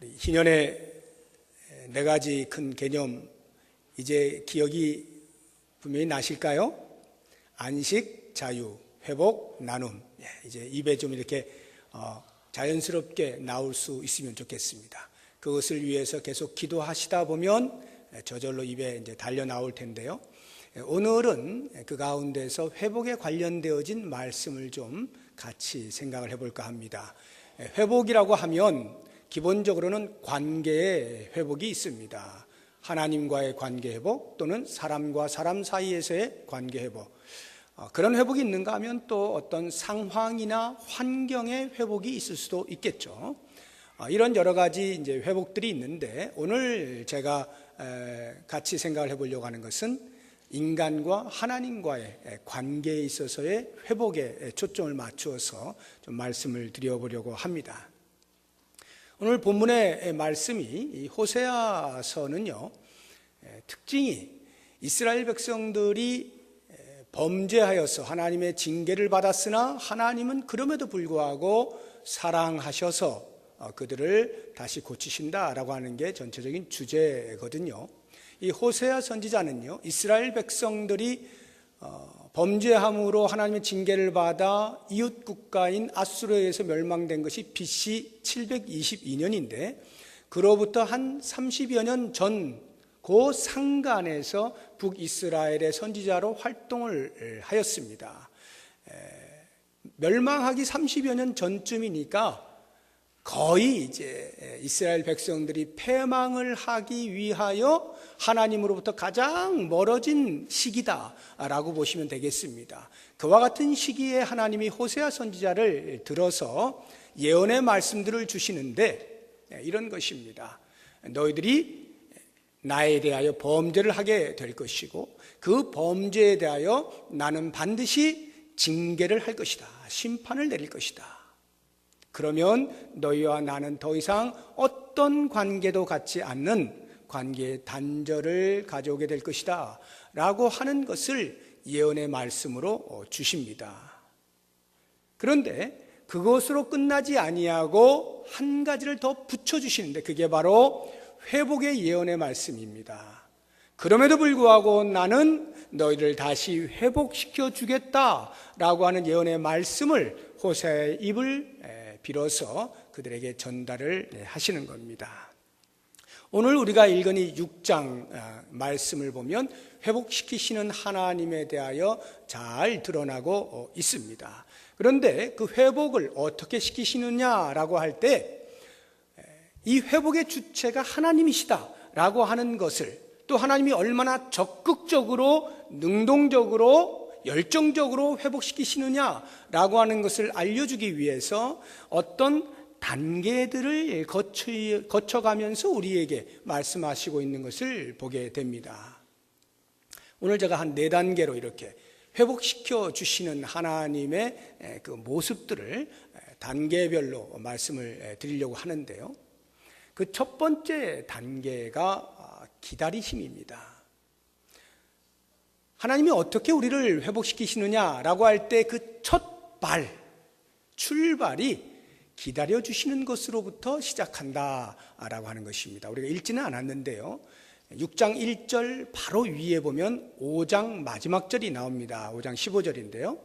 우리 희년의 네 가지 큰 개념 이제 기억이 분명히 나실까요? 안식, 자유, 회복, 나눔. 이제 입에 좀 이렇게 자연스럽게 나올 수 있으면 좋겠습니다. 그것을 위해서 계속 기도하시다 보면 저절로 입에 이제 달려 나올 텐데요. 오늘은 그 가운데서 회복에 관련되어진 말씀을 좀 같이 생각을 해볼까 합니다. 회복이라고 하면 기본적으로는 관계의 회복이 있습니다. 하나님과의 관계 회복 또는 사람과 사람 사이에서의 관계 회복. 그런 회복이 있는가 하면 또 어떤 상황이나 환경의 회복이 있을 수도 있겠죠. 이런 여러 가지 이제 회복들이 있는데 오늘 제가 같이 생각을 해보려고 하는 것은 인간과 하나님과의 관계에 있어서의 회복에 초점을 맞추어서 좀 말씀을 드려보려고 합니다. 오늘 본문의 말씀이 이 호세아서는요, 특징이 이스라엘 백성들이 범죄하여서 하나님의 징계를 받았으나 하나님은 그럼에도 불구하고 사랑하셔서 그들을 다시 고치신다라고 하는 게 전체적인 주제거든요. 이 호세아 선지자는요, 이스라엘 백성들이 범죄함으로 하나님의 징계를 받아 이웃 국가인 아수르에 의해서 멸망된 것이 BC 722년인데 그로부터 한 30여 년 전 그 상간에서 북이스라엘의 선지자로 활동을 하였습니다. 멸망하기 30여 년 전쯤이니까 거의 이제 이스라엘 백성들이 패망을 하기 위하여 하나님으로부터 가장 멀어진 시기다라고 보시면 되겠습니다. 그와 같은 시기에 하나님이 호세아 선지자를 들어서 예언의 말씀들을 주시는데 이런 것입니다. 너희들이 나에 대하여 범죄를 하게 될 것이고 그 범죄에 대하여 나는 반드시 징계를 할 것이다. 심판을 내릴 것이다. 그러면 너희와 나는 더 이상 어떤 관계도 갖지 않는 관계의 단절을 가져오게 될 것이다 라고 하는 것을 예언의 말씀으로 주십니다. 그런데 그것으로 끝나지 아니하고 한 가지를 더 붙여주시는데 그게 바로 회복의 예언의 말씀입니다. 그럼에도 불구하고 나는 너희를 다시 회복시켜 주겠다라고 하는 예언의 말씀을 호세아의 입을 빌어서 그들에게 전달을 하시는 겁니다. 오늘 우리가 읽은 이 6장 말씀을 보면 회복시키시는 하나님에 대하여 잘 드러나고 있습니다. 그런데 그 회복을 어떻게 시키시느냐라고 할 때 이 회복의 주체가 하나님이시다라고 하는 것을 또 하나님이 얼마나 적극적으로 능동적으로 열정적으로 회복시키시느냐라고 하는 것을 알려주기 위해서 어떤 단계들을 거쳐가면서 우리에게 말씀하시고 있는 것을 보게 됩니다. 오늘 제가 한 4단계로 이렇게 회복시켜 주시는 하나님의 그 모습들을 단계별로 말씀을 드리려고 하는데요. 그 첫 번째 단계가 기다리심입니다. 하나님이 어떻게 우리를 회복시키시느냐라고 할 때 그 첫 출발이 기다려주시는 것으로부터 시작한다라고 하는 것입니다. 우리가 읽지는 않았는데요. 6장 1절 바로 위에 보면 5장 마지막 절이 나옵니다. 5장 15절인데요.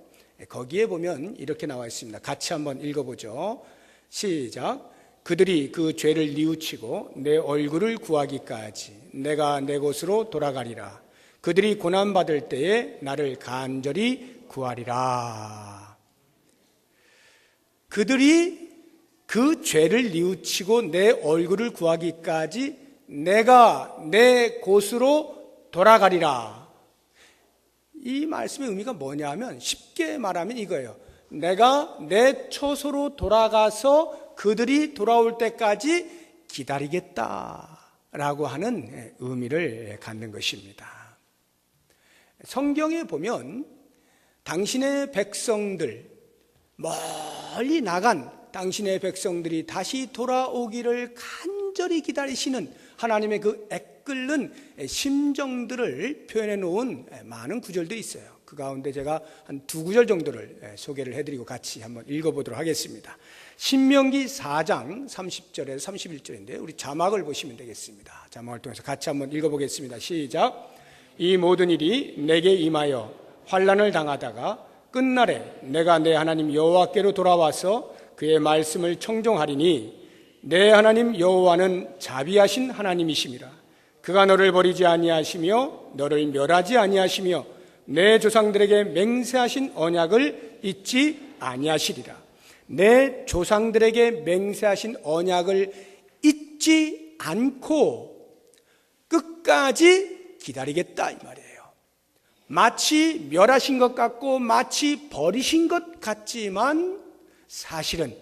거기에 보면 이렇게 나와 있습니다. 같이 한번 읽어보죠. 시작. 그들이 그 죄를 뉘우치고 내 얼굴을 구하기까지 내가 내 곳으로 돌아가리라. 그들이 고난받을 때에 나를 간절히 구하리라. 그들이 그 죄를 뉘우치고 내 얼굴을 구하기까지 내가 내 곳으로 돌아가리라. 이 말씀의 의미가 뭐냐면 쉽게 말하면 이거예요. 내가 내 처소로 돌아가서 그들이 돌아올 때까지 기다리겠다라고 하는 의미를 갖는 것입니다. 성경에 보면 당신의 백성들, 멀리 나간 당신의 백성들이 다시 돌아오기를 간절히 기다리시는 하나님의 그 애끓는 심정들을 표현해 놓은 많은 구절도 있어요. 그 가운데 제가 한 두 구절 정도를 소개를 해드리고 같이 한번 읽어보도록 하겠습니다. 신명기 4장 30절에서 31절인데 우리 자막을 보시면 되겠습니다. 자막을 통해서 같이 한번 읽어보겠습니다. 시작. 이 모든 일이 내게 임하여 환난을 당하다가 끝날에 내가 내 하나님 여호와께로 돌아와서 그의 말씀을 청종하리니 내 하나님 여호와는 자비하신 하나님이심이라. 그가 너를 버리지 아니하시며 너를 멸하지 아니하시며 내 조상들에게 맹세하신 언약을 잊지 아니하시리라. 내 조상들에게 맹세하신 언약을 잊지 않고 끝까지 기다리겠다 이 말이에요. 마치 멸하신 것 같고 마치 버리신 것 같지만 사실은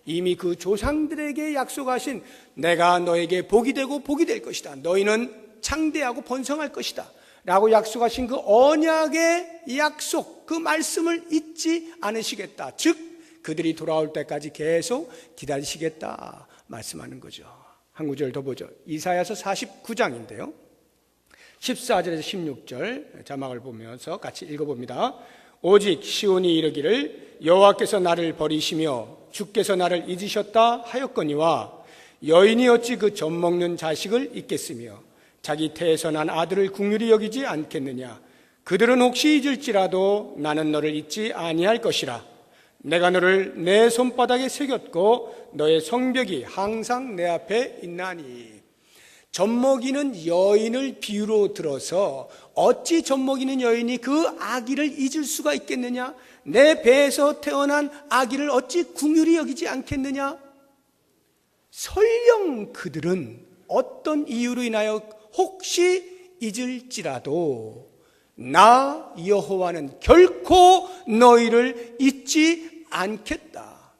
이미 그 조상들에게 약속하신 내가 너에게 복이 되고 복이 될 것이다. 너희는 창대하고 번성할 것이다. 라고 약속하신 그 언약의 약속, 그 말씀을 잊지 않으시겠다. 즉 그들이 돌아올 때까지 계속 기다리시겠다 말씀하는 거죠. 한 구절 더 보죠. 이사야서 49장인데요. 14절에서 16절 자막을 보면서 같이 읽어봅니다. 오직 시온이 이르기를 여호와께서 나를 버리시며 주께서 나를 잊으셨다 하였거니와 여인이 어찌 그 젖먹는 자식을 잊겠으며 자기 태에서 난 아들을 긍휼히 여기지 않겠느냐. 그들은 혹시 잊을지라도 나는 너를 잊지 아니할 것이라. 내가 너를 내 손바닥에 새겼고 너의 성벽이 항상 내 앞에 있나니. 젖먹이는 여인을 비유로 들어서 어찌 젖먹이는 여인이 그 아기를 잊을 수가 있겠느냐. 내 배에서 태어난 아기를 어찌 긍휼히 여기지 않겠느냐. 설령 그들은 어떤 이유로 인하여 혹시 잊을지라도 나 여호와는 결코 너희를 잊지 않겠다.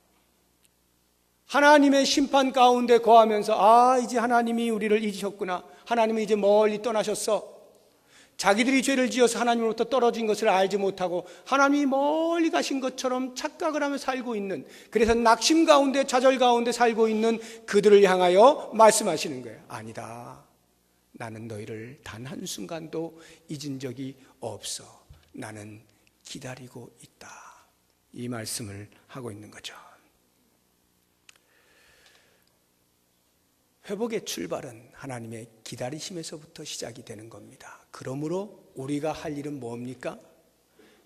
하나님의 심판 가운데 거하면서 이제 하나님이 우리를 잊으셨구나. 하나님은 이제 멀리 떠나셨어. 자기들이 죄를 지어서 하나님으로부터 떨어진 것을 알지 못하고 하나님이 멀리 가신 것처럼 착각을 하며 살고 있는, 그래서 낙심 가운데 좌절 가운데 살고 있는 그들을 향하여 말씀하시는 거예요. 아니다. 나는 너희를 단 한순간도 잊은 적이 없어. 나는 기다리고 있다. 이 말씀을 하고 있는 거죠. 회복의 출발은 하나님의 기다리심에서부터 시작이 되는 겁니다. 그러므로 우리가 할 일은 뭡니까?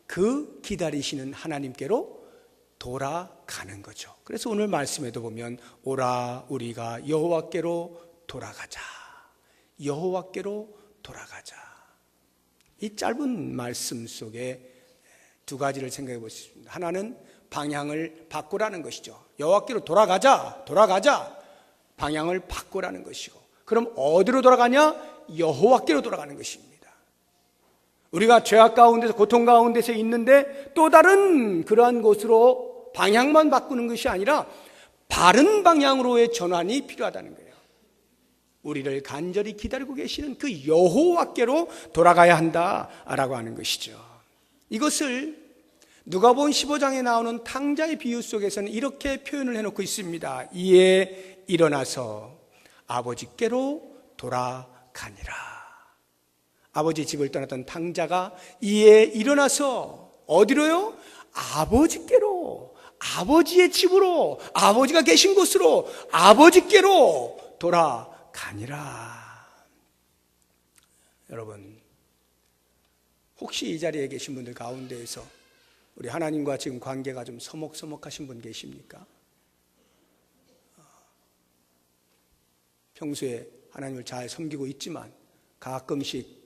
그 기다리시는 하나님께로 돌아가는 거죠. 그래서 오늘 말씀에도 보면 오라 우리가 여호와께로 돌아가자. 여호와께로 돌아가자. 이 짧은 말씀 속에 두 가지를 생각해 보십시다. 하나는 방향을 바꾸라는 것이죠. 여호와께로 돌아가자. 방향을 바꾸라는 것이고, 그럼 어디로 돌아가냐? 여호와께로 돌아가는 것입니다. 우리가 죄악 가운데서 고통 가운데서 있는데 또 다른 그러한 곳으로 방향만 바꾸는 것이 아니라 바른 방향으로의 전환이 필요하다는 거예요. 우리를 간절히 기다리고 계시는 그 여호와께로 돌아가야 한다라고 하는 것이죠. 이것을 누가복음 15장에 나오는 탕자의 비유 속에서는 이렇게 표현을 해놓고 있습니다. 이에 일어나서 아버지께로 돌아가니라. 아버지 집을 떠났던 탕자가 이에 일어나서 어디로요? 아버지께로, 아버지의 집으로, 아버지가 계신 곳으로, 아버지께로 돌아가니라. 여러분, 혹시 이 자리에 계신 분들 가운데에서 우리 하나님과 지금 관계가 좀 서먹서먹하신 분 계십니까? 평소에 하나님을 잘 섬기고 있지만 가끔씩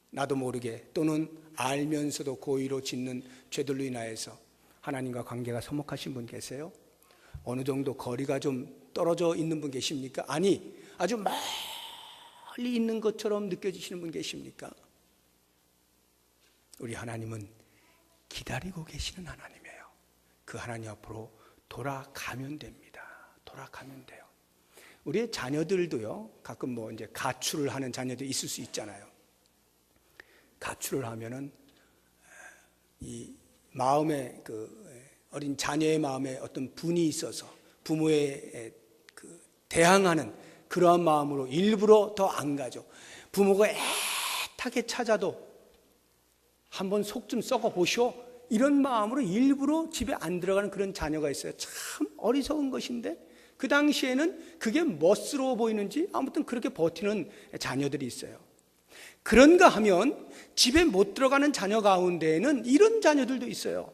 나도 모르게 또는 알면서도 고의로 짓는 죄들로 인하여서 하나님과 관계가 서먹하신 분 계세요? 어느 정도 거리가 좀 떨어져 있는 분 계십니까? 아니, 아주 멀리 있는 것처럼 느껴지시는 분 계십니까? 우리 하나님은 기다리고 계시는 하나님이에요. 그 하나님 앞으로 돌아가면 됩니다. 돌아가면 돼요. 우리의 자녀들도요, 가끔 이제 가출을 하는 자녀들이 있을 수 있잖아요. 가출을 하면은 이 마음에 어린 자녀의 마음에 어떤 분이 있어서 부모의 대항하는 그러한 마음으로 일부러 더 안 가죠. 부모가 애타게 찾아도 한번 속 좀 썩어 보시오. 이런 마음으로 일부러 집에 안 들어가는 그런 자녀가 있어요. 참 어리석은 것인데 그 당시에는 그게 멋스러워 보이는지 아무튼 그렇게 버티는 자녀들이 있어요. 그런가 하면 집에 못 들어가는 자녀 가운데에는 이런 자녀들도 있어요.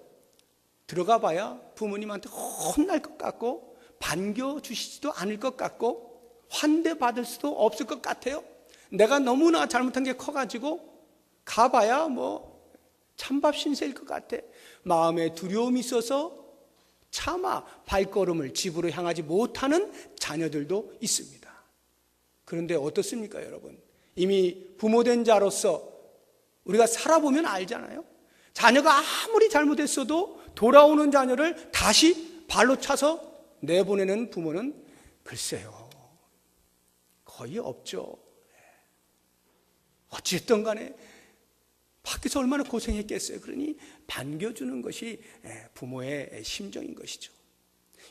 들어가 봐야 부모님한테 혼날 것 같고 반겨주시지도 않을 것 같고 환대받을 수도 없을 것 같아요. 내가 너무나 잘못한 게 커가지고 가봐야 찬밥 신세일 것 같아. 마음에 두려움이 있어서 차마 발걸음을 집으로 향하지 못하는 자녀들도 있습니다. 그런데 어떻습니까, 여러분? 이미 부모된 자로서 우리가 살아보면 알잖아요. 자녀가 아무리 잘못했어도 돌아오는 자녀를 다시 발로 차서 내보내는 부모는 글쎄요, 거의 없죠. 어찌됐든 간에 밖에서 얼마나 고생했겠어요. 그러니 반겨주는 것이 부모의 심정인 것이죠.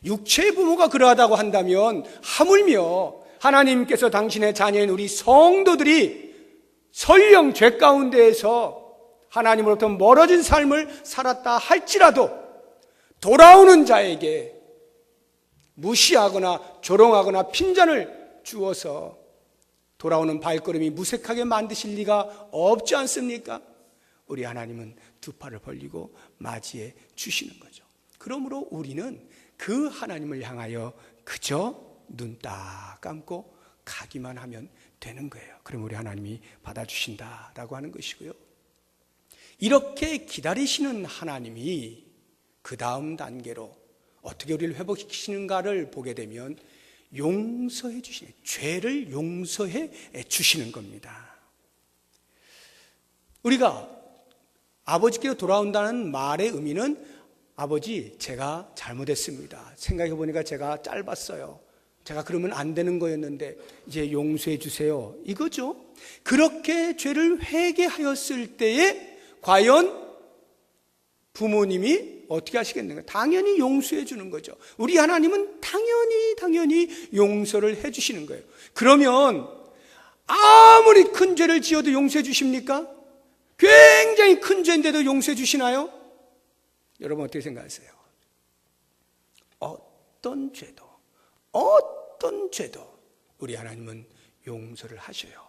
육체의 부모가 그러하다고 한다면 하물며 하나님께서 당신의 자녀인 우리 성도들이 설령 죄 가운데에서 하나님으로부터 멀어진 삶을 살았다 할지라도 돌아오는 자에게 무시하거나 조롱하거나 핀잔을 주어서 돌아오는 발걸음이 무색하게 만드실 리가 없지 않습니까? 우리 하나님은 두 팔을 벌리고 맞이해 주시는 거죠. 그러므로 우리는 그 하나님을 향하여 그저 눈 딱 감고 가기만 하면 되는 거예요. 그럼 우리 하나님이 받아주신다라고 하는 것이고요. 이렇게 기다리시는 하나님이 그 다음 단계로 어떻게 우리를 회복시키시는가를 보게 되면 용서해 주시는, 죄를 용서해 주시는 겁니다. 우리가 아버지께로 돌아온다는 말의 의미는 아버지, 제가 잘못했습니다. 생각해 보니까 제가 짧았어요. 제가 그러면 안 되는 거였는데 이제 용서해 주세요. 이거죠. 그렇게 죄를 회개하였을 때에 과연 부모님이 어떻게 하시겠는가? 당연히 용서해 주는 거죠. 우리 하나님은 당연히 용서를 해 주시는 거예요. 그러면 아무리 큰 죄를 지어도 용서해 주십니까? 굉장히 큰 죄인데도 용서해 주시나요? 여러분 어떻게 생각하세요? 어떤 죄도 우리 하나님은 용서를 하셔요.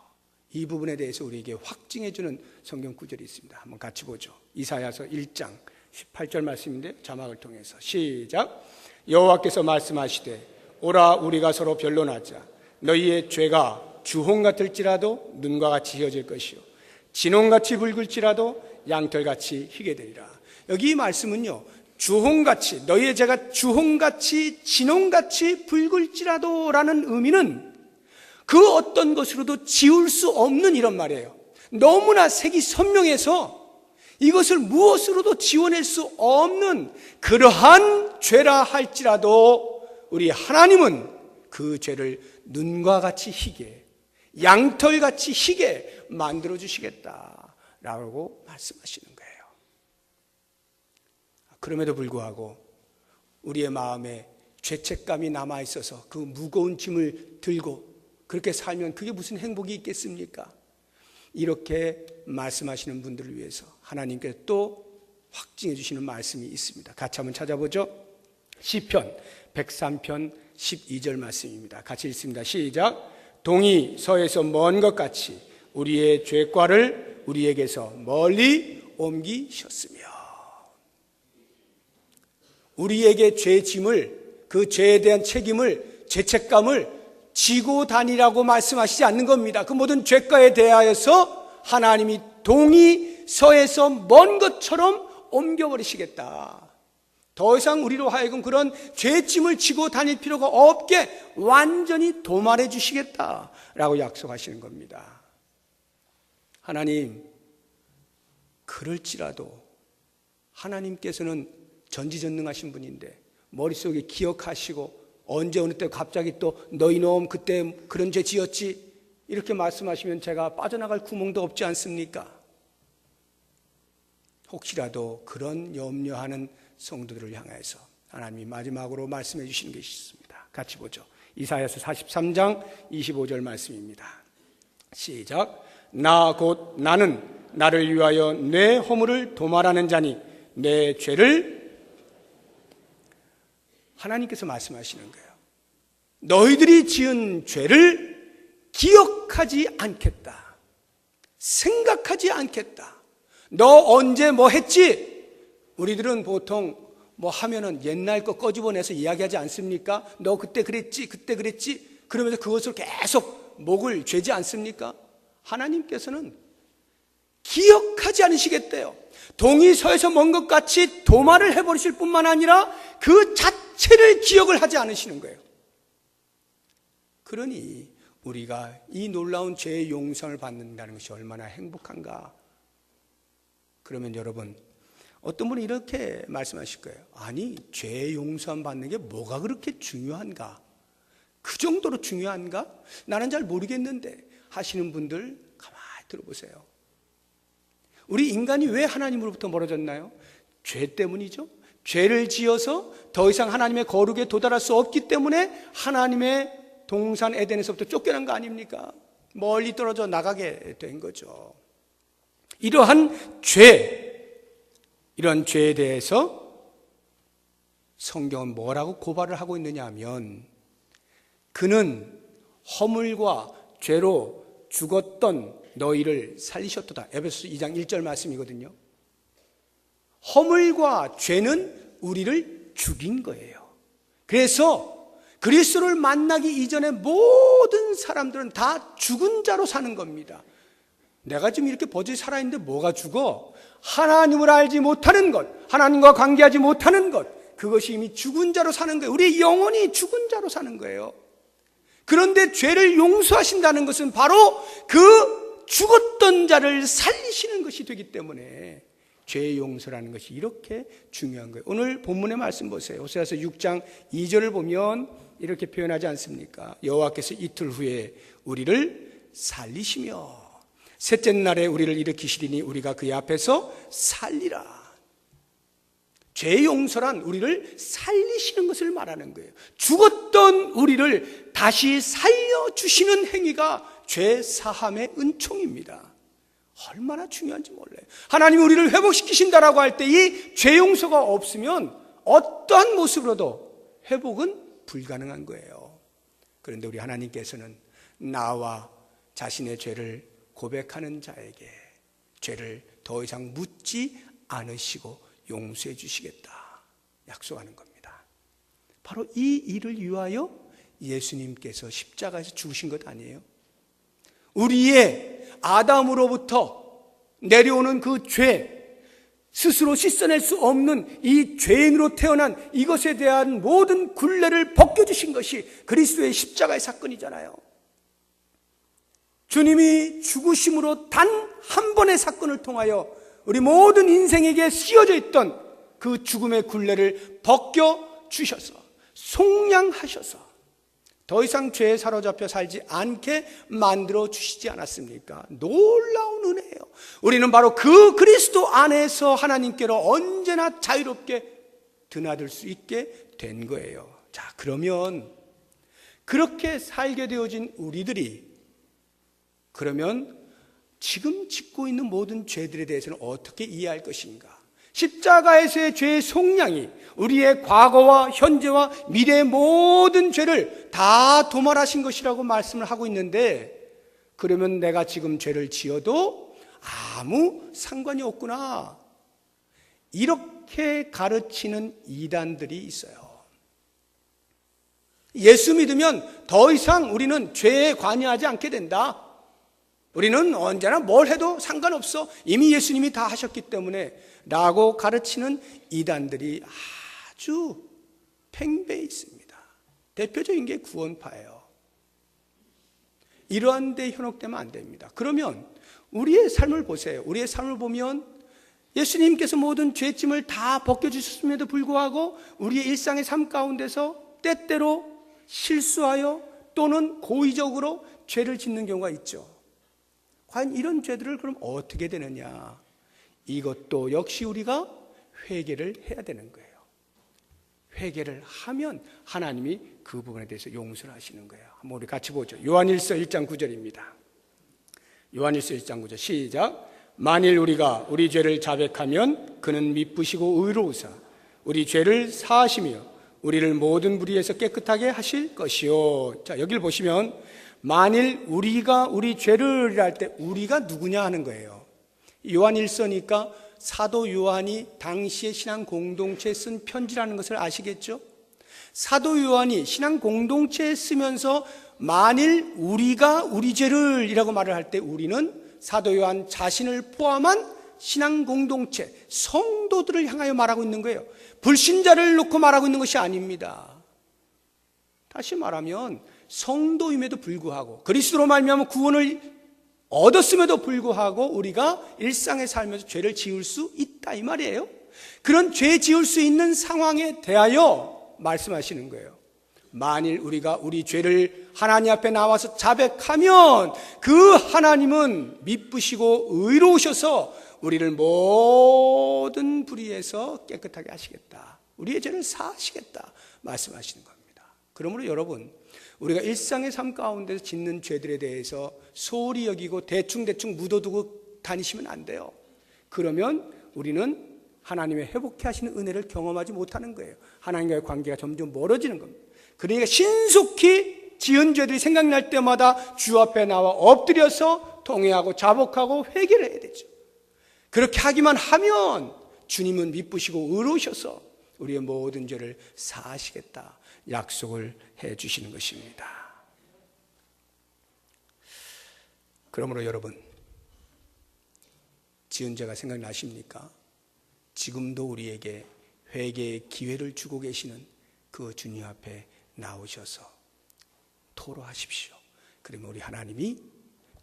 이 부분에 대해서 우리에게 확증해 주는 성경 구절이 있습니다. 한번 같이 보죠. 이사야서 1장 18절 말씀인데 자막을 통해서 시작. 여호와께서 말씀하시되 오라 우리가 서로 변론하자. 너희의 죄가 주홍 같을지라도 눈과 같이 희어질 것이요 진홍같이 붉을지라도 양털같이 희게 되리라. 여기 이 말씀은요, 주홍같이, 너희의 죄가 주홍같이 진홍같이 붉을지라도 라는 의미는 그 어떤 것으로도 지울 수 없는 이런 말이에요. 너무나 색이 선명해서 이것을 무엇으로도 지워낼 수 없는 그러한 죄라 할지라도 우리 하나님은 그 죄를 눈과 같이 희게, 양털같이 희게 만들어주시겠다라고 말씀하시는 거예요. 그럼에도 불구하고 우리의 마음에 죄책감이 남아있어서 그 무거운 짐을 들고 그렇게 살면 그게 무슨 행복이 있겠습니까? 이렇게 말씀하시는 분들을 위해서 하나님께서 또 확증해 주시는 말씀이 있습니다. 같이 한번 찾아보죠. 시편 103편 12절 말씀입니다. 같이 읽습니다. 시작. 동이 서에서 먼 것 같이 우리의 죄과를 우리에게서 멀리 옮기셨으며 우리에게 죄짐을, 그 죄에 대한 책임을, 죄책감을 지고 다니라고 말씀하시지 않는 겁니다. 그 모든 죄과에 대하여서 하나님이 동이 서에서 먼 것처럼 옮겨버리시겠다. 더 이상 우리로 하여금 그런 죄짐을 지고 다닐 필요가 없게 완전히 도말해 주시겠다라고 약속하시는 겁니다. 하나님, 그럴지라도 하나님께서는 전지전능하신 분인데 머릿속에 기억하시고 언제 어느 때 갑자기 또 너희 놈 그때 그런 죄 지었지 이렇게 말씀하시면 제가 빠져나갈 구멍도 없지 않습니까? 혹시라도 그런 염려하는 성도들을 향해서 하나님이 마지막으로 말씀해 주시는 것이 있습니다. 같이 보죠. 이사야서 43장 25절 말씀입니다. 시작. 나 곧 나는 나를 위하여 내 허물을 도말하는 자니 내 죄를 하나님께서 말씀하시는 거예요. 너희들이 지은 죄를 기억하지 않겠다. 생각하지 않겠다. 너 언제 뭐 했지? 우리들은 보통 뭐 하면은 옛날 거 꺼집어내서 이야기하지 않습니까? 너 그때 그랬지, 그때 그랬지. 그러면서 그것을 계속 목을 죄지 않습니까? 하나님께서는 기억하지 않으시겠대요. 동이 서에서 먼 것 같이 도말을 해버리실 뿐만 아니라 그 자체를 기억을 하지 않으시는 거예요. 그러니 우리가 이 놀라운 죄의 용서를 받는다는 것이 얼마나 행복한가. 그러면 여러분, 어떤 분은 이렇게 말씀하실 거예요. 아니, 죄의 용서함 받는 게 뭐가 그렇게 중요한가? 그 정도로 중요한가? 나는 잘 모르겠는데 하시는 분들 가만히 들어보세요. 우리 인간이 왜 하나님으로부터 멀어졌나요? 죄 때문이죠. 죄를 지어서 더 이상 하나님의 거룩에 도달할 수 없기 때문에 하나님의 동산 에덴에서부터 쫓겨난 거 아닙니까? 멀리 떨어져 나가게 된 거죠. 이러한 죄, 이런 죄에 대해서 성경은 뭐라고 고발을 하고 있느냐 하면, 그는 허물과 죄로 죽었던 너희를 살리셨도다. 에베소서 2장 1절 말씀이거든요. 허물과 죄는 우리를 죽인 거예요. 그래서 그리스도를 만나기 이전에 모든 사람들은 다 죽은 자로 사는 겁니다. 내가 지금 이렇게 버젓이 살아있는데 뭐가 죽어? 하나님을 알지 못하는 것, 하나님과 관계하지 못하는 것, 그것이 이미 죽은 자로 사는 거예요. 우리 영혼이 죽은 자로 사는 거예요. 그런데 죄를 용서하신다는 것은 바로 그 죽었던 자를 살리시는 것이 되기 때문에 죄의 용서라는 것이 이렇게 중요한 거예요. 오늘 본문의 말씀 보세요. 호세아서 6장 2절을 보면 이렇게 표현하지 않습니까? 여호와께서 이틀 후에 우리를 살리시며 셋째 날에 우리를 일으키시리니 우리가 그의 앞에서 살리라. 죄의 용서란 우리를 살리시는 것을 말하는 거예요. 죽었던 우리를 다시 살려주시는 행위가 죄 사함의 은총입니다. 얼마나 중요한지 몰라요. 하나님이 우리를 회복시키신다라고 할 때 이 죄 용서가 없으면 어떠한 모습으로도 회복은 불가능한 거예요. 그런데 우리 하나님께서는 나와 자신의 죄를 고백하는 자에게 죄를 더 이상 묻지 않으시고 용서해 주시겠다 약속하는 겁니다. 바로 이 일을 위하여 예수님께서 십자가에서 죽으신 것 아니에요? 우리의 아담으로부터 내려오는 그 죄, 스스로 씻어낼 수 없는 이 죄인으로 태어난 이것에 대한 모든 굴레를 벗겨주신 것이 그리스도의 십자가의 사건이잖아요. 주님이 죽으심으로 단 한 번의 사건을 통하여 우리 모든 인생에게 씌워져 있던 그 죽음의 굴레를 벗겨주셔서 속량하셔서 더 이상 죄에 사로잡혀 살지 않게 만들어 주시지 않았습니까? 놀라운 은혜예요. 우리는 바로 그 그리스도 안에서 하나님께로 언제나 자유롭게 드나들 수 있게 된 거예요. 자, 그러면 그렇게 살게 되어진 우리들이 그러면 지금 짓고 있는 모든 죄들에 대해서는 어떻게 이해할 것인가? 십자가에서의 죄의 속량이 우리의 과거와 현재와 미래의 모든 죄를 다 도말하신 것이라고 말씀을 하고 있는데, 그러면 내가 지금 죄를 지어도 아무 상관이 없구나, 이렇게 가르치는 이단들이 있어요. 예수 믿으면 더 이상 우리는 죄에 관여하지 않게 된다. 우리는 언제나 뭘 해도 상관없어, 이미 예수님이 다 하셨기 때문에 라고 가르치는 이단들이 아주 팽배해 있습니다. 대표적인 게 구원파예요. 이러한 데 현혹되면 안 됩니다. 그러면 우리의 삶을 보세요. 우리의 삶을 보면 예수님께서 모든 죄짐을 다 벗겨주셨음에도 불구하고 우리의 일상의 삶 가운데서 때때로 실수하여 또는 고의적으로 죄를 짓는 경우가 있죠. 과연 이런 죄들을 그럼 어떻게 되느냐? 이것도 역시 우리가 회개를 해야 되는 거예요. 회개를 하면 하나님이 그 부분에 대해서 용서를 하시는 거예요. 한번 우리 같이 보죠. 요한일서 1장 9절입니다. 요한일서 1장 9절 시작. 만일 우리가 우리 죄를 자백하면 그는 미쁘시고 의로우사 우리 죄를 사하시며 우리를 모든 불의에서 깨끗하게 하실 것이요. 자, 여기를 보시면 만일 우리가 우리 죄를 할 때 우리가 누구냐 하는 거예요. 요한 1서니까 사도 요한이 당시의 신앙 공동체에 쓴 편지라는 것을 아시겠죠? 사도 요한이 신앙 공동체에 쓰면서 만일 우리가 우리 죄를 이라고 말을 할 때 우리는 사도 요한 자신을 포함한 신앙 공동체, 성도들을 향하여 말하고 있는 거예요. 불신자를 놓고 말하고 있는 것이 아닙니다. 다시 말하면 성도임에도 불구하고 그리스도로 말미암아 구원을 얻었음에도 불구하고 우리가 일상에 살면서 죄를 지을 수 있다 이 말이에요. 그런 죄 지을 수 있는 상황에 대하여 말씀하시는 거예요. 만일 우리가 우리 죄를 하나님 앞에 나와서 자백하면 그 하나님은 미쁘시고 의로우셔서 우리를 모든 불의에서 깨끗하게 하시겠다. 우리의 죄를 사하시겠다 말씀하시는 겁니다. 그러므로 여러분, 우리가 일상의 삶 가운데서 짓는 죄들에 대해서 소홀히 여기고 대충 묻어두고 다니시면 안 돼요. 그러면 우리는 하나님의 회복케 하시는 은혜를 경험하지 못하는 거예요. 하나님과의 관계가 점점 멀어지는 겁니다. 그러니까 신속히 지은 죄들이 생각날 때마다 주 앞에 나와 엎드려서 통회하고 자복하고 회개를 해야 되죠. 그렇게 하기만 하면 주님은 미쁘시고 의로우셔서 우리의 모든 죄를 사하시겠다 약속을 해 주시는 것입니다. 그러므로 여러분, 지은 죄가 생각나십니까? 지금도 우리에게 회개의 기회를 주고 계시는 그 주님 앞에 나오셔서 토로하십시오. 그러면 우리 하나님이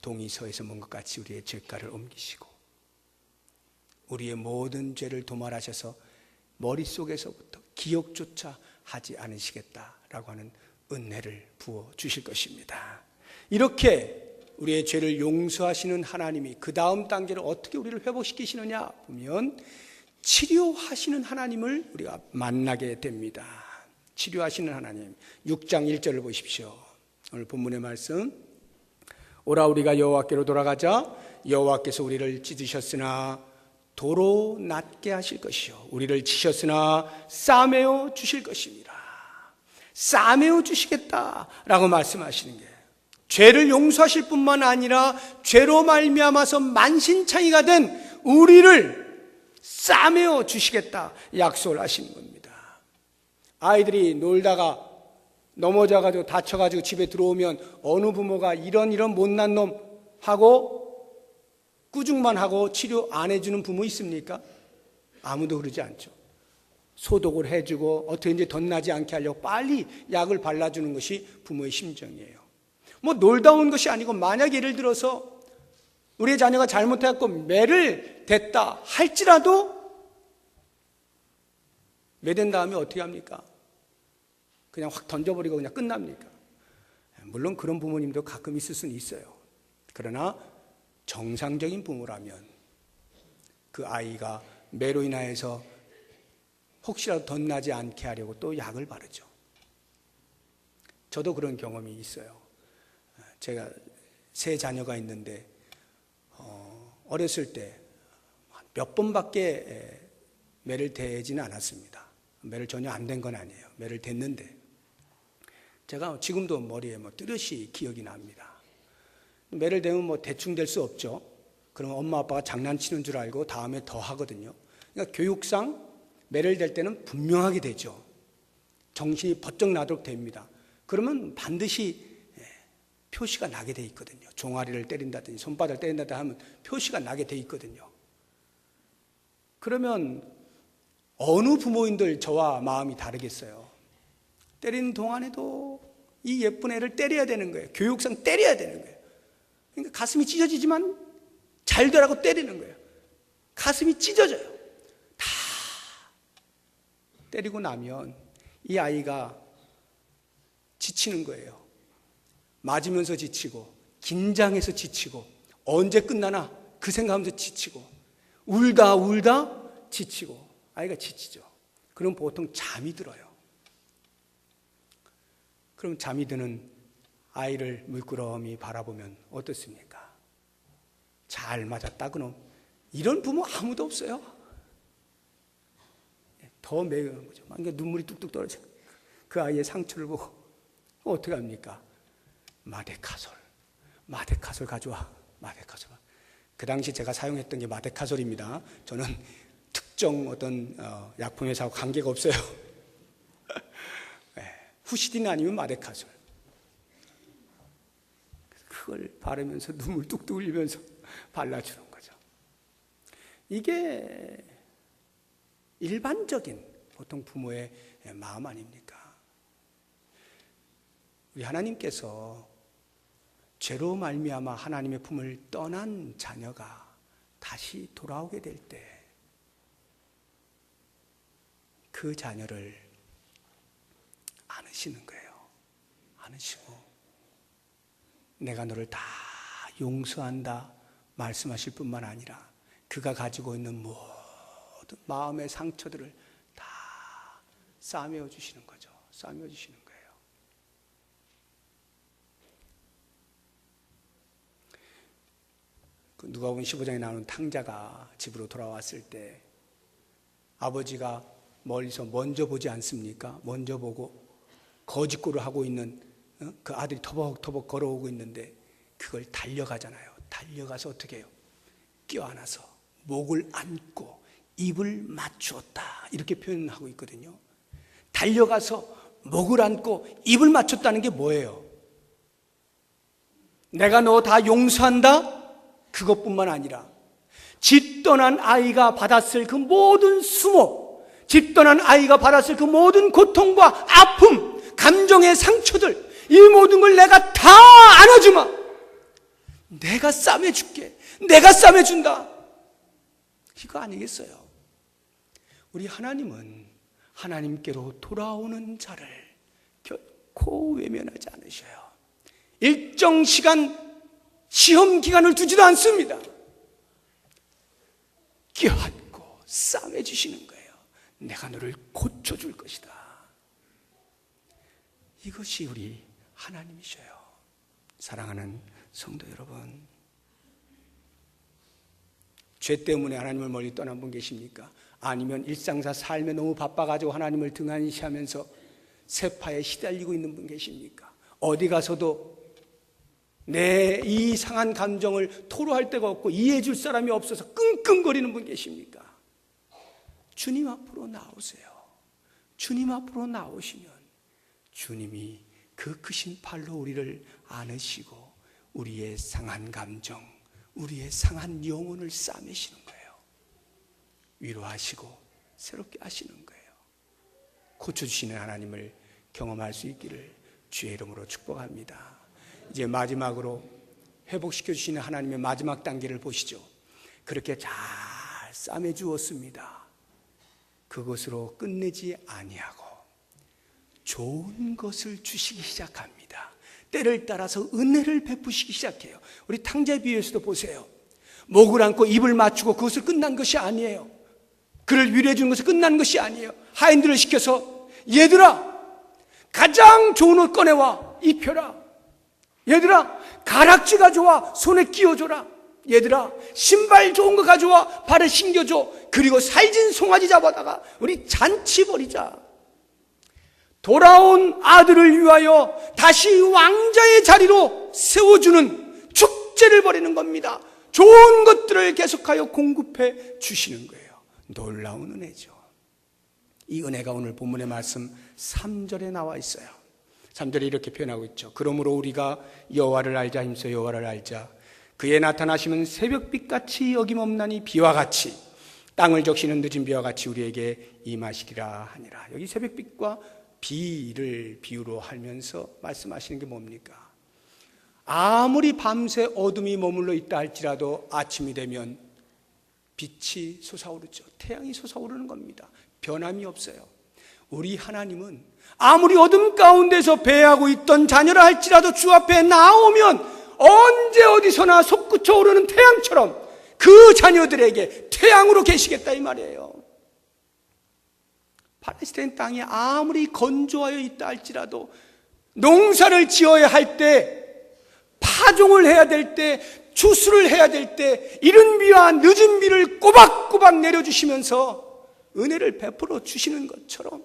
동이서에서 본 것 같이 우리의 죄가를 옮기시고 우리의 모든 죄를 도말하셔서 머릿속에서부터 기억조차 하지 않으시겠다라고 하는 은혜를 부어 주실 것입니다. 이렇게 우리의 죄를 용서하시는 하나님이 그 다음 단계로 어떻게 우리를 회복시키시느냐 보면 치료하시는 하나님을 우리가 만나게 됩니다. 치료하시는 하나님, 6장 1절을 보십시오. 오늘 본문의 말씀, 오라 우리가 여호와께로 돌아가자. 여호와께서 우리를 찢으셨으나 도로 낫게 하실 것이요 우리를 치셨으나 싸매어 주실 것입니다. 싸매어 주시겠다라고 말씀하시는 게 죄를 용서하실 뿐만 아니라 죄로 말미암아서 만신창이가 된 우리를 싸매어 주시겠다 약속을 하시는 겁니다. 아이들이 놀다가 넘어져가지고 다쳐가지고 집에 들어오면 어느 부모가 이런 못난 놈 하고 꾸중만 하고 치료 안 해주는 부모 있습니까? 아무도 그러지 않죠. 소독을 해주고 어떻게 이제 덧나지 않게 하려고 빨리 약을 발라주는 것이 부모의 심정이에요. 뭐 놀다 온 것이 아니고 만약 예를 들어서 우리의 자녀가 잘못해갖고 매를 댔다 할지라도 매댄 다음에 어떻게 합니까? 그냥 확 던져버리고 그냥 끝납니까? 물론 그런 부모님도 가끔 있을 수는 있어요. 그러나 정상적인 부모라면 그 아이가 매로 인하여서 혹시라도 덧나지 않게 하려고 또 약을 바르죠. 저도 그런 경험이 있어요. 제가 세 자녀가 있는데 어렸을 때 몇 번밖에 매를 대지는 않았습니다. 매를 전혀 안 댄 건 아니에요. 매를 댔는데 제가 지금도 머리에 뚜렷이 기억이 납니다. 매를 대면 대충 될 수 없죠. 그러면 엄마 아빠가 장난치는 줄 알고 다음에 더 하거든요. 그러니까 교육상 매를 댈 때는 분명하게 되죠. 정신이 번쩍 나도록 됩니다. 그러면 반드시 표시가 나게 돼 있거든요. 종아리를 때린다든지 손바닥을 때린다든지 하면 표시가 나게 돼 있거든요. 그러면 어느 부모님들 저와 마음이 다르겠어요. 때리는 동안에도 이 예쁜 애를 때려야 되는 거예요. 교육상 때려야 되는 거예요. 그러니까 가슴이 찢어지지만 잘 되라고 때리는 거예요. 가슴이 찢어져요. 다 때리고 나면 이 아이가 지치는 거예요. 맞으면서 지치고 긴장해서 지치고 언제 끝나나 그 생각하면서 지치고 울다 지치고 아이가 지치죠. 그럼 보통 잠이 들어요. 그럼 잠이 드는 아이를 물끄러미 바라보면 어떻습니까? 잘 맞았다 그놈. 이런 부모 아무도 없어요. 더 매우는 거죠. 막 눈물이 뚝뚝 떨어져. 그 아이의 상처를 보고 어떻게 합니까? 마데카솔 가져와. 마데카솔. 그 당시 제가 사용했던 게 마데카솔입니다. 저는 특정 어떤 약품회사하고 관계가 없어요. 후시딘 아니면 마데카솔. 그걸 바르면서 눈물 뚝뚝 흘리면서 발라주는 거죠. 이게 일반적인 보통 부모의 마음 아닙니까? 우리 하나님께서 죄로 말미암아 하나님의 품을 떠난 자녀가 다시 돌아오게 될 때 그 자녀를 안으시는 거예요. 안으시고 내가 너를 다 용서한다 말씀하실 뿐만 아니라 그가 가지고 있는 모든 마음의 상처들을 다 싸매어 주시는 거죠. 싸매어 주시는 거예요. 그 누가복음 15장에 나오는 탕자가 집으로 돌아왔을 때 아버지가 멀리서 먼저 보지 않습니까? 먼저 보고 거짓골을 하고 있는 그 아들이 터벅터벅 걸어오고 있는데 그걸 달려가잖아요. 달려가서 어떻게 해요? 껴안아서 목을 안고 입을 맞추었다 이렇게 표현하고 있거든요. 달려가서 목을 안고 입을 맞췄다는 게 뭐예요? 내가 너 다 용서한다? 그것뿐만 아니라 집 떠난 아이가 받았을 그 모든 수모, 집 떠난 아이가 받았을 그 모든 고통과 아픔, 감정의 상처들, 이 모든 걸 내가 다 안아주마. 내가 싸매줄게. 내가 싸매준다. 이거 아니겠어요? 우리 하나님은 하나님께로 돌아오는 자를 결코 외면하지 않으셔요. 일정 시간 시험 기간을 두지도 않습니다. 껴안고 싸매주시는 거예요. 내가 너를 고쳐줄 것이다. 이것이 우리 하나님이셔요. 사랑하는 성도 여러분, 죄 때문에 하나님을 멀리 떠난 분 계십니까? 아니면 일상사 삶에 너무 바빠가지고 하나님을 등한시하면서 세파에 시달리고 있는 분 계십니까? 어디 가서도 내 이 상한 감정을 토로할 데가 없고 이해해 줄 사람이 없어서 끙끙거리는 분 계십니까? 주님 앞으로 나오세요. 주님 앞으로 나오시면 주님이 그 크신 팔로 우리를 안으시고 우리의 상한 감정, 우리의 상한 영혼을 싸매시는 거예요. 위로하시고 새롭게 하시는 거예요. 고쳐주시는 하나님을 경험할 수 있기를 주의 이름으로 축복합니다. 이제 마지막으로 회복시켜주시는 하나님의 마지막 단계를 보시죠. 그렇게 잘 싸매주었습니다. 그것으로 끝내지 아니하고 좋은 것을 주시기 시작합니다. 때를 따라서 은혜를 베푸시기 시작해요. 우리 탕자의 비유에서도 보세요. 목을 안고 입을 맞추고 그것을 끝난 것이 아니에요. 그를 위로해 주는 것은 끝난 것이 아니에요. 하인들을 시켜서 얘들아 가장 좋은 옷 꺼내와 입혀라. 얘들아 가락지 가져와 손에 끼워줘라. 얘들아 신발 좋은 거 가져와 발에 신겨줘. 그리고 살진 송아지 잡아다가 우리 잔치 벌이자. 돌아온 아들을 위하여 다시 왕자의 자리로 세워주는 축제를 벌이는 겁니다. 좋은 것들을 계속하여 공급해 주시는 거예요. 놀라운 은혜죠. 이 은혜가 오늘 본문의 말씀 3절에 나와 있어요. 3절에 이렇게 표현하고 있죠. 그러므로 우리가 여호와를 알자 힘써 여호와를 알자. 그의 나타나심은 새벽빛같이 어김없나니 비와 같이 땅을 적시는 늦은 비와 같이 우리에게 임하시리라 하니라. 여기 새벽빛과 비를 비유로 하면서 말씀하시는 게 뭡니까? 아무리 밤새 어둠이 머물러 있다 할지라도 아침이 되면 빛이 솟아오르죠. 태양이 솟아오르는 겁니다. 변함이 없어요. 우리 하나님은 아무리 어둠 가운데서 배회하고 있던 자녀라 할지라도 주 앞에 나오면 언제 어디서나 솟구쳐 오르는 태양처럼 그 자녀들에게 태양으로 계시겠다 이 말이에요. 팔레스타인 땅이 아무리 건조하여 있다 할지라도 농사를 지어야 할 때, 파종을 해야 될 때 추수를 해야 될 때 이른 비와 늦은 비를 꼬박꼬박 내려주시면서 은혜를 베풀어 주시는 것처럼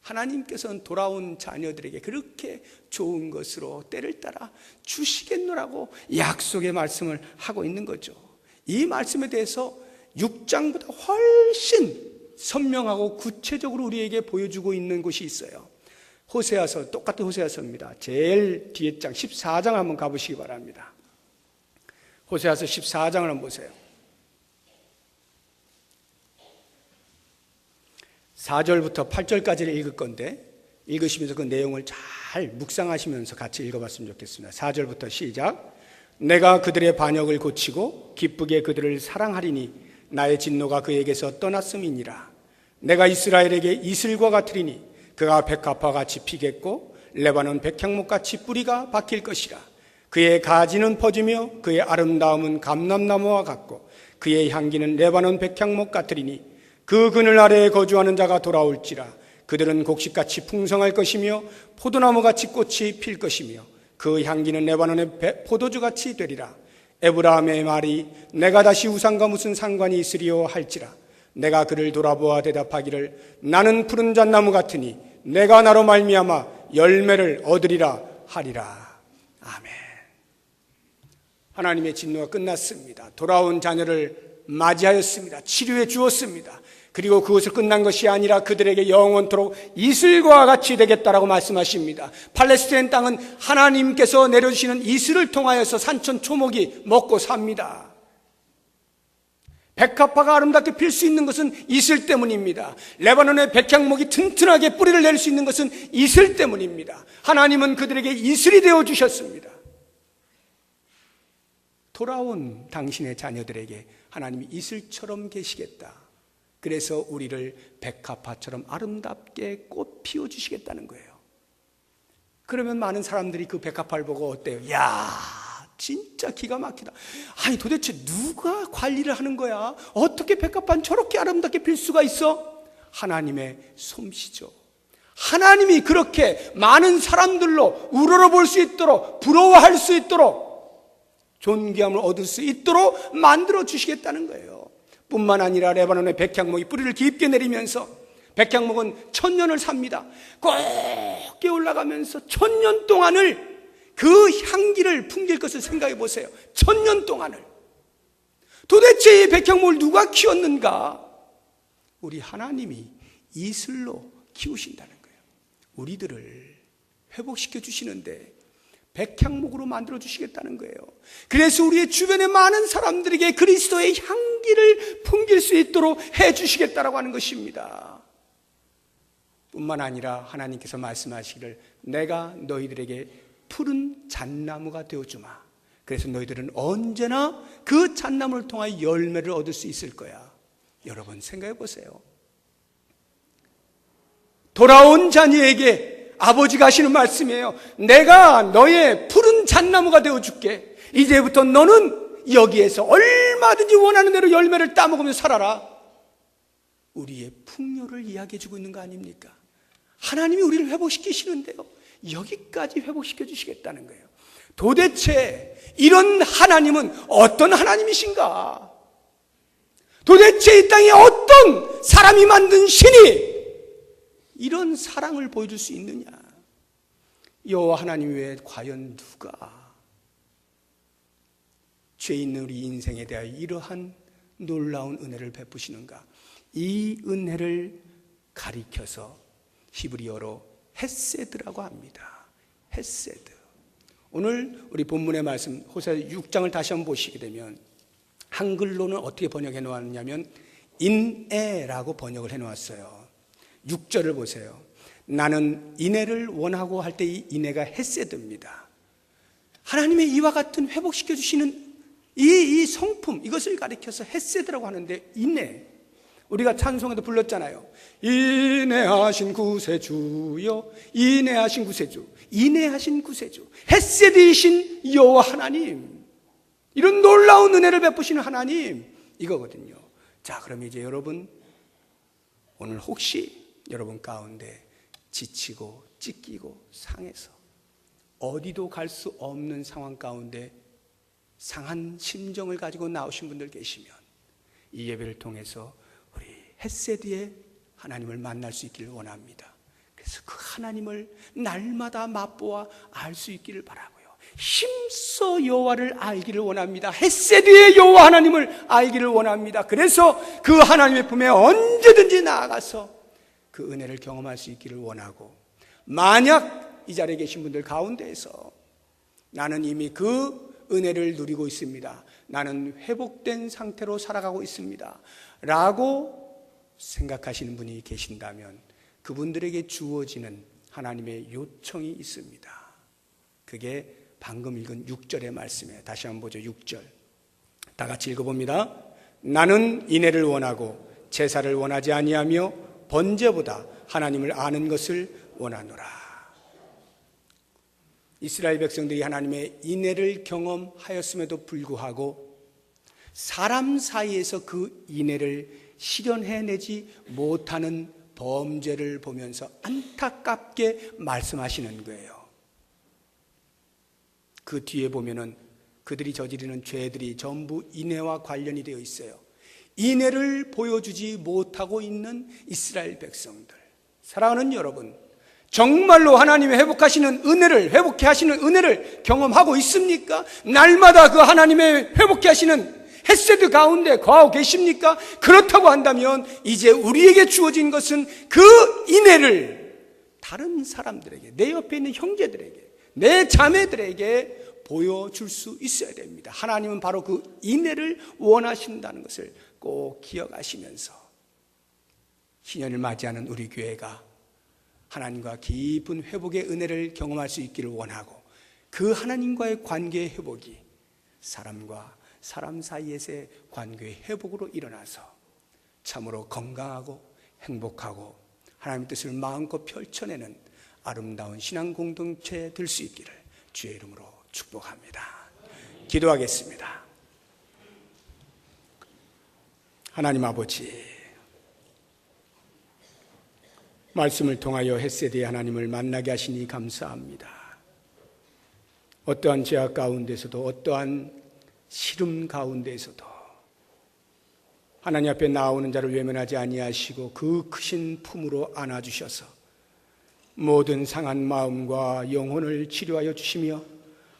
하나님께서는 돌아온 자녀들에게 그렇게 좋은 것으로 때를 따라 주시겠노라고 약속의 말씀을 하고 있는 거죠. 이 말씀에 대해서 6장보다 훨씬 선명하고 구체적으로 우리에게 보여주고 있는 곳이 있어요. 호세아서, 똑같은 호세아서입니다. 제일 뒤에 장 14장 한번 가보시기 바랍니다. 호세아서 14장을 한번 보세요. 4절부터 8절까지를 읽을 건데 읽으시면서 그 내용을 잘 묵상하시면서 같이 읽어봤으면 좋겠습니다. 4절부터 시작. 내가 그들의 반역을 고치고 기쁘게 그들을 사랑하리니 나의 진노가 그에게서 떠났음이니라. 내가 이스라엘에게 이슬과 같으리니 그가 백합화 같이 피겠고 레바논 백향목 같이 뿌리가 박힐 것이라. 그의 가지는 퍼지며 그의 아름다움은 감람나무와 같고 그의 향기는 레바논 백향목 같으리니 그 그늘 아래에 거주하는 자가 돌아올지라. 그들은 곡식같이 풍성할 것이며 포도나무같이 꽃이 필 것이며 그 향기는 레바논의 포도주같이 되리라. 에브라임의 말이 내가 다시 우상과 무슨 상관이 있으리요 할지라. 내가 그를 돌아보아 대답하기를 나는 푸른 잣나무 같으니 내가 나로 말미암아 열매를 얻으리라 하리라. 아멘. 하나님의 진노가 끝났습니다. 돌아온 자녀를 맞이하였습니다. 치료해 주었습니다. 그리고 그것을 끝난 것이 아니라 그들에게 영원토록 이슬과 같이 되겠다라고 말씀하십니다. 팔레스타인 땅은 하나님께서 내려주시는 이슬을 통하여서 산천 초목이 먹고 삽니다. 백합화가 아름답게 필 수 있는 것은 이슬 때문입니다. 레바논의 백향목이 튼튼하게 뿌리를 낼 수 있는 것은 이슬 때문입니다. 하나님은 그들에게 이슬이 되어 주셨습니다. 돌아온 당신의 자녀들에게 하나님이 이슬처럼 계시겠다. 그래서 우리를 백합화처럼 아름답게 꽃 피워주시겠다는 거예요. 그러면 많은 사람들이 그 백합화를 보고 어때요? 야, 진짜 기가 막히다. 아니 도대체 누가 관리를 하는 거야? 어떻게 백합화는 저렇게 아름답게 필 수가 있어? 하나님의 솜씨죠. 하나님이 그렇게 많은 사람들로 우러러볼 수 있도록, 부러워할 수 있도록, 존귀함을 얻을 수 있도록 만들어 주시겠다는 거예요. 뿐만 아니라 레바논의 백향목이 뿌리를 깊게 내리면서 백향목은 1000년을 삽니다. 곱게 올라가면서 1000년 동안을 그 향기를 풍길 것을 생각해 보세요. 1000년 동안을. 도대체 이 백향목을 누가 키웠는가? 우리 하나님이 이슬로 키우신다는 거예요. 우리들을 회복시켜 주시는데 백향목으로 만들어 주시겠다는 거예요. 그래서 우리의 주변의 많은 사람들에게 그리스도의 향기를 풍길 수 있도록 해 주시겠다라고 하는 것입니다. 뿐만 아니라 하나님께서 말씀하시기를 내가 너희들에게 푸른 잣나무가 되어주마. 그래서 너희들은 언제나 그 잣나무를 통하여 열매를 얻을 수 있을 거야. 여러분 생각해 보세요. 돌아온 자녀에게 아버지가 하시는 말씀이에요. 내가 너의 푸른 잣나무가 되어줄게. 이제부터 너는 여기에서 얼마든지 원하는 대로 열매를 따먹으면서 살아라. 우리의 풍요를 이야기해주고 있는 거 아닙니까? 하나님이 우리를 회복시키시는데요, 여기까지 회복시켜 주시겠다는 거예요. 도대체 이런 하나님은 어떤 하나님이신가? 도대체 이 땅에 어떤 사람이 만든 신이 이런 사랑을 보여줄 수 있느냐? 여호와 하나님 외에 과연 누가 죄 있는 우리 인생에 대하여 이러한 놀라운 은혜를 베푸시는가? 이 은혜를 가리켜서 히브리어로 헤세드라고 합니다. 헤세드. 오늘 우리 본문의 말씀 호세아 6장을 다시 한번 보시게 되면 한글로는 어떻게 번역해 놓았냐면 인애라고 번역을 해 놓았어요. 6절을 보세요. 나는 인애를 원하고 할 때 이 인애가 헤세드입니다. 하나님의 이와 같은 회복시켜 주시는 이 성품, 이것을 가리켜서 헤세드라고 하는데, 인애, 우리가 찬송에도 불렀잖아요. 인애하신 구세주여, 인애하신 구세주, 인애하신 구세주, 헤세드이신 여호와 하나님, 이런 놀라운 은혜를 베푸시는 하나님, 이거거든요. 자, 그럼 이제 여러분, 오늘 혹시 여러분 가운데 지치고 찢기고 상해서 어디도 갈 수 없는 상황 가운데 상한 심정을 가지고 나오신 분들 계시면 이 예배를 통해서 우리 헷세드의 하나님을 만날 수 있기를 원합니다. 그래서 그 하나님을 날마다 맛보아 알 수 있기를 바라고요. 힘써 여호와를 알기를 원합니다. 헷세드의 여호와 하나님을 알기를 원합니다. 그래서 그 하나님의 품에 언제든지 나아가서 그 은혜를 경험할 수 있기를 원하고, 만약 이 자리에 계신 분들 가운데에서 나는 이미 그 은혜를 누리고 있습니다, 나는 회복된 상태로 살아가고 있습니다 라고 생각하시는 분이 계신다면 그분들에게 주어지는 하나님의 요청이 있습니다. 그게 방금 읽은 6절의 말씀에 다시 한번 보죠. 6절 다 같이 읽어봅니다. 나는 인애를 원하고 제사를 원하지 아니하며 번제보다 하나님을 아는 것을 원하노라. 이스라엘 백성들이 하나님의 인애를 경험하였음에도 불구하고 사람 사이에서 그 인애를 실현해내지 못하는 범죄를 보면서 안타깝게 말씀하시는 거예요. 그 뒤에 보면은 그들이 저지르는 죄들이 전부 인애와 관련이 되어 있어요. 인애를 보여주지 못하고 있는 이스라엘 백성들. 사랑하는 여러분, 정말로 하나님의 회복케 하시는 은혜를 경험하고 있습니까? 날마다 그 하나님의 회복케 하시는 헷세드 가운데 거하고 계십니까? 그렇다고 한다면 이제 우리에게 주어진 것은 그 인애를 다른 사람들에게, 내 옆에 있는 형제들에게, 내 자매들에게 보여줄 수 있어야 됩니다. 하나님은 바로 그 인애를 원하신다는 것을 꼭 기억하시면서 신년을 맞이하는 우리 교회가 하나님과 깊은 회복의 은혜를 경험할 수 있기를 원하고, 그 하나님과의 관계의 회복이 사람과 사람 사이에서의 관계의 회복으로 일어나서 참으로 건강하고 행복하고 하나님의 뜻을 마음껏 펼쳐내는 아름다운 신앙 공동체 될 수 있기를 주의 이름으로 축복합니다. 기도하겠습니다. 하나님 아버지, 말씀을 통하여 헷세드의 하나님을 만나게 하시니 감사합니다. 어떠한 죄악 가운데서도, 어떠한 시름 가운데서도 하나님 앞에 나오는 자를 외면하지 아니하시고 그 크신 품으로 안아주셔서 모든 상한 마음과 영혼을 치료하여 주시며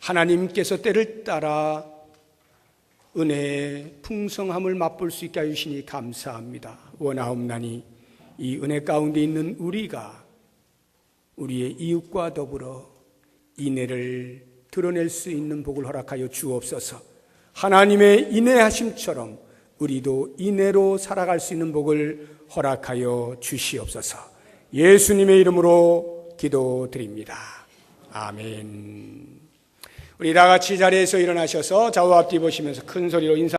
하나님께서 때를 따라 은혜의 풍성함을 맛볼 수 있게 하시니 감사합니다. 원하옵나니 이 은혜 가운데 있는 우리가 우리의 이웃과 더불어 인애를 드러낼 수 있는 복을 허락하여 주옵소서. 하나님의 인애하심처럼 우리도 인애로 살아갈 수 있는 복을 허락하여 주시옵소서. 예수님의 이름으로 기도드립니다. 아멘. 우리 다 같이 자리에서 일어나셔서 좌우 앞뒤 보시면서 큰 소리로 인사